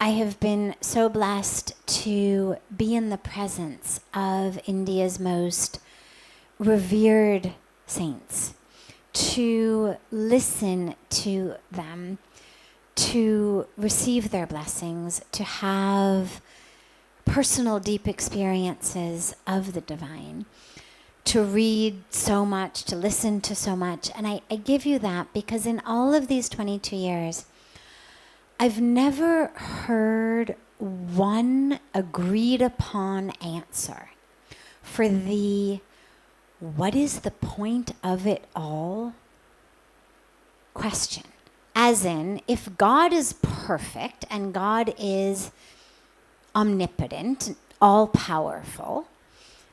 I have been so blessed to be in the presence of India's most revered saints, to listen to them, to receive their blessings, to have personal deep experiences of the divine, to read so much, to listen to so much. And I give you that because in all of these 22 years, I've never heard one agreed upon answer for the what is the point of it all question. As in, if God is perfect and God is omnipotent, all-powerful,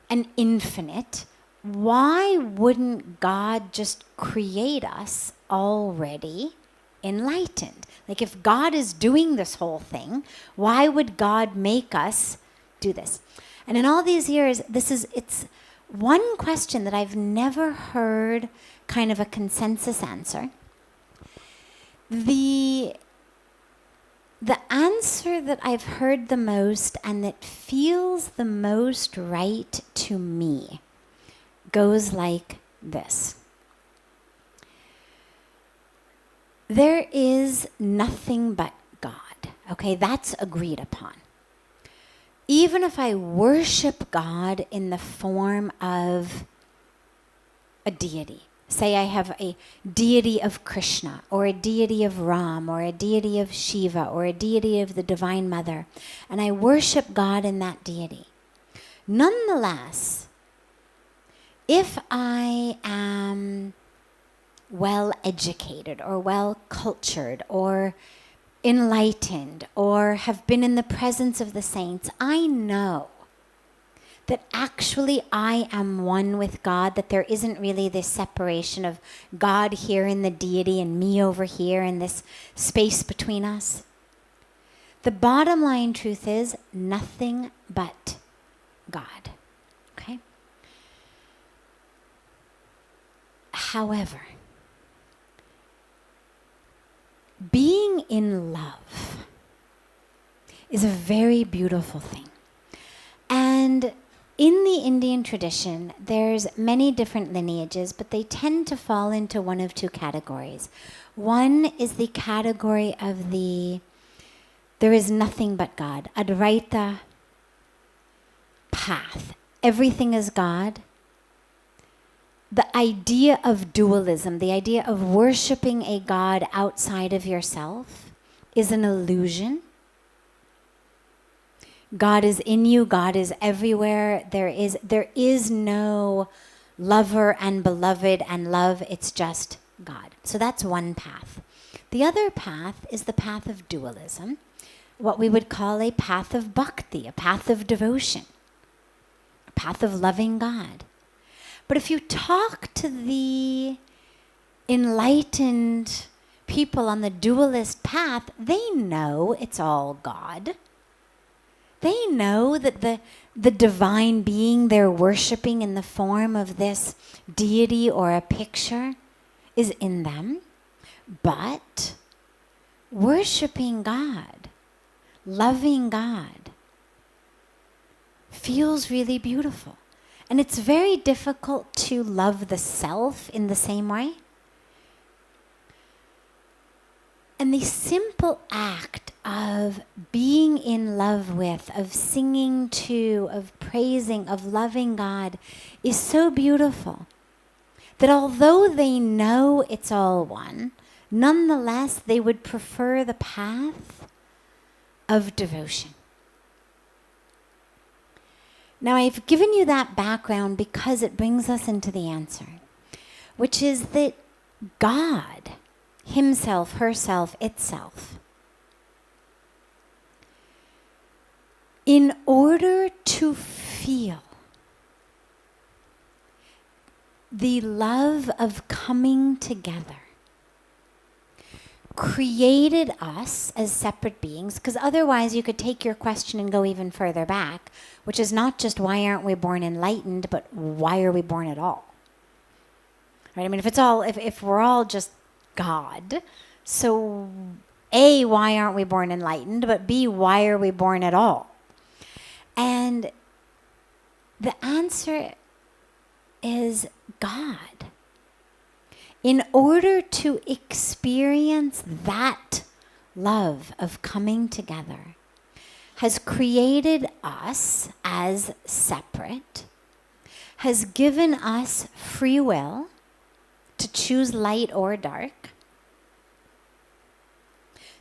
and infinite, why wouldn't God just create us already enlightened? Like if God is doing this whole thing, why would God make us do this? And in all these years, it's one question that I've never heard kind of a consensus answer. The answer that I've heard the most and that feels the most right to me goes like this. There is nothing but God. Okay, that's agreed upon. Even if I worship God in the form of a deity, say I have a deity of Krishna, or a deity of Ram, or a deity of Shiva, or a deity of the Divine Mother, and I worship God in that deity. Nonetheless, if I am well educated or well cultured or enlightened or have been in the presence of the saints, I know that actually I am one with God, that there isn't really this separation of God here in the deity and me over here in this space between us. The bottom line truth is nothing but God. Okay? However, being in love is a very beautiful thing. And in the Indian tradition, there's many different lineages, but they tend to fall into one of two categories. One is the category of there is nothing but God, Advaita path. Everything is God. The idea of dualism, the idea of worshiping a God outside of yourself is an illusion. God is in you, God is everywhere. There is no lover and beloved and love, it's just God. So that's one path. The other path is the path of dualism, what we would call a path of bhakti, a path of devotion, a path of loving God. But if you talk to the enlightened people on the dualist path, they know it's all God. They know that the divine being they're worshiping in the form of this deity or a picture is in them. But worshiping God, loving God, feels really beautiful. And it's very difficult to love the self in the same way. And the simple act of being in love with, of singing to, of praising, of loving God is so beautiful that although they know it's all one, nonetheless they would prefer the path of devotion. Now, I've given you that background because it brings us into the answer, which is that God, himself, herself, itself, in order to feel the love of coming together, created us as separate beings, because otherwise you could take your question and go even further back, which is not just why aren't we born enlightened, but why are we born at all? Right? I mean, if we're all just God, so A, why aren't we born enlightened? But B, why are we born at all? And the answer is God. In order to experience that love of coming together, has created us as separate, has given us free will to choose light or dark,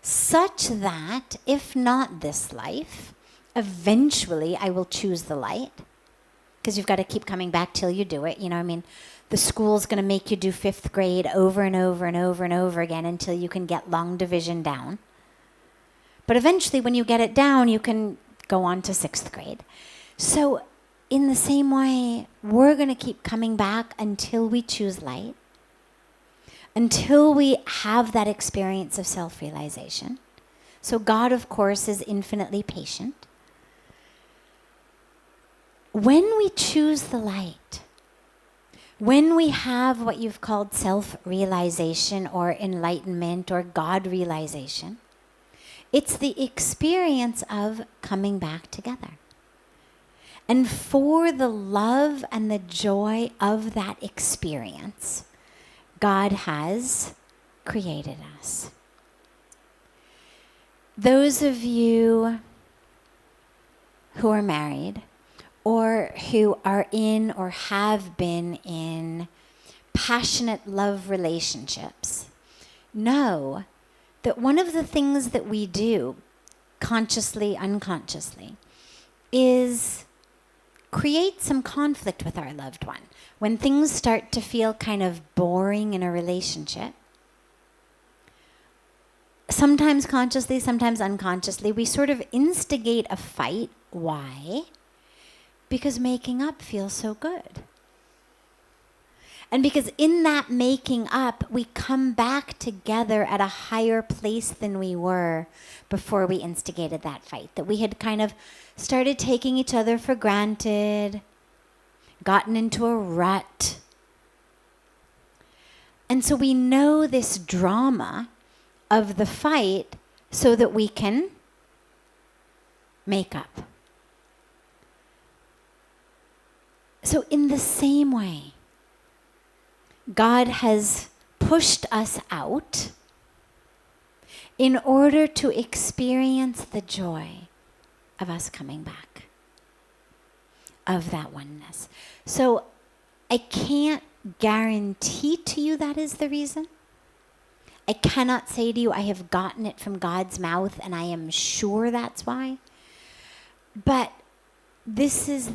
such that if not this life, eventually I will choose the light, because you've got to keep coming back till you do it. You know, I mean, the school's going to make you do 5th grade over and over and over and over again until you can get long division down. But eventually, when you get it down, you can go on to 6th grade. So in the same way, we're going to keep coming back until we choose light, until we have that experience of self-realization. So God, of course, is infinitely patient. When we choose the light, when we have what you've called self-realization or enlightenment or God realization, it's the experience of coming back together. And for the love and the joy of that experience, God has created us. Those of you who are married or who are in or have been in passionate love relationships know that one of the things that we do, consciously, unconsciously, is create some conflict with our loved one. When things start to feel kind of boring in a relationship, sometimes consciously, sometimes unconsciously, we sort of instigate a fight. Why? Because making up feels so good. And because in that making up, we come back together at a higher place than we were before we instigated that fight. That we had kind of started taking each other for granted, gotten into a rut. And so we know this drama of the fight so that we can make up. So in the same way, God has pushed us out in order to experience the joy of us coming back, of that oneness. So I can't guarantee to you that is the reason. I cannot say to you, I have gotten it from God's mouth and I am sure that's why. But this is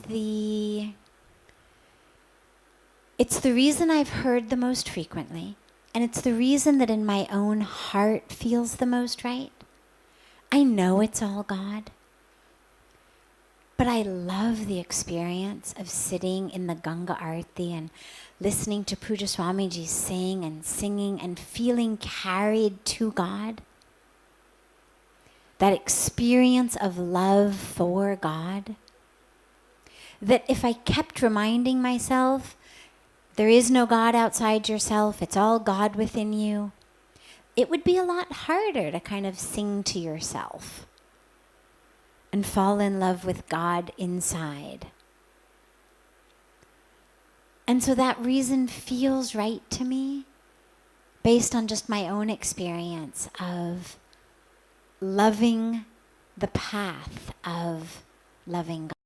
it's the reason I've heard the most frequently, and it's the reason that in my own heart feels the most right. I know it's all God, but I love the experience of sitting in the Ganga Arti and listening to Puja Swamiji sing and singing and feeling carried to God. That experience of love for God. That if I kept reminding myself, there is no God outside yourself, it's all God within you, it would be a lot harder to kind of sing to yourself and fall in love with God inside. And so that reason feels right to me based on just my own experience of loving the path of loving God.